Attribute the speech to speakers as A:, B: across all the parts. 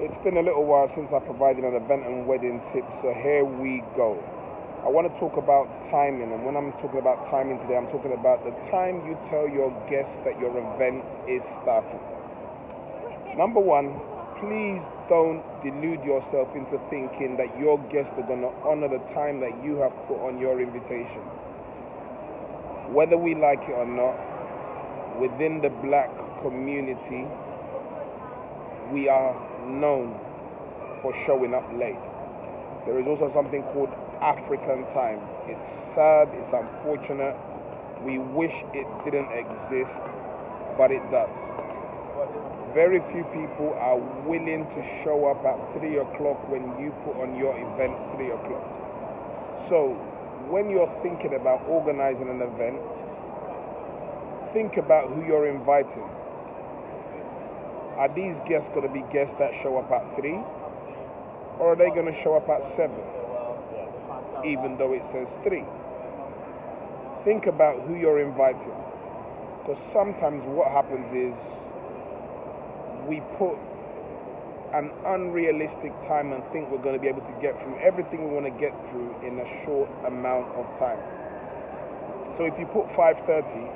A: It's been a little while since I provided an event and wedding tip, so here we go. I want to talk about timing, and when I'm talking about timing today, I'm talking about the time you tell your guests that your event is starting. Number one, please don't delude yourself into thinking that your guests are going to honor the time that you have put on your invitation. Whether we like it or not, within the black community, we are known for showing up late. There is also something called African time. It's sad, it's unfortunate. We wish it didn't exist, but it does. Very few people are willing to show up at 3 o'clock when you put on your event 3 o'clock. So when you're thinking about organizing an event, think about who you're inviting. Are these guests going to be guests that show up at 3? Or are they going to show up at 7? Even though it says 3. Think about who you're inviting. Because sometimes what happens is we put an unrealistic time and think we're going to be able to get through everything we want to get through in a short amount of time. So if you put 5:30,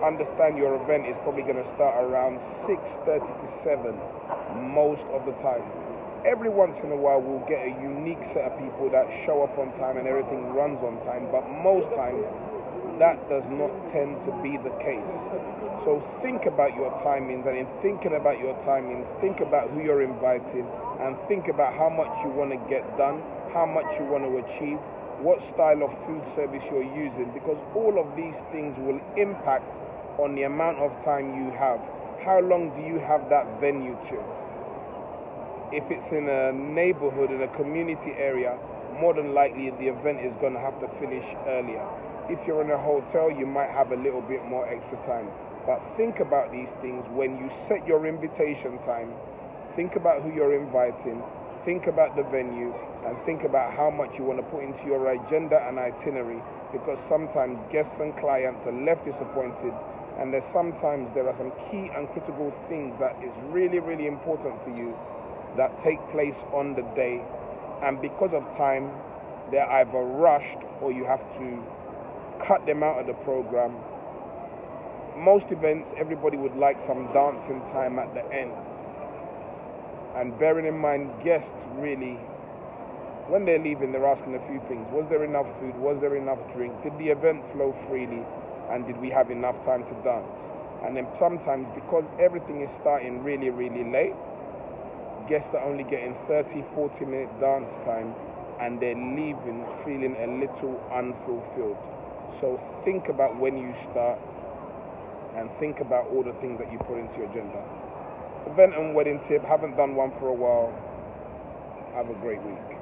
A: understand your event is probably going to start around 6:30 to 7 most of the time. Every once in a while we'll get a unique set of people that show up on time and everything runs on time, but most times that does not tend to be the case. So think about your timings, and in thinking about your timings, think about who you're inviting and think about how much you want to get done, how much you want to achieve, what style of food service you're using, because all of these things will impact on the amount of time you have. How long do you have that venue to? If it's in a neighborhood, in a community area, more than likely the event is going to have to finish earlier. If you're in a hotel, you might have a little bit more extra time. But think about these things when you set your invitation time. Think about who you're inviting, think about the venue, and think about how much you want to put into your agenda and itinerary, because sometimes guests and clients are left disappointed, and there are some key and critical things that is really, really important for you that take place on the day, and because of time, they're either rushed or you have to cut them out of the program. Most events, everybody would like some dancing time at the end. And bearing in mind, guests really, when they're leaving, they're asking a few things. Was there enough food? Was there enough drink? Did the event flow freely? And did we have enough time to dance? And then sometimes, because everything is starting really, really late, guests are only getting 30, 40-minute dance time, and they're leaving feeling a little unfulfilled. So think about when you start, and think about all the things that you put into your agenda. Event and wedding tip, haven't done one for a while. Have a great week.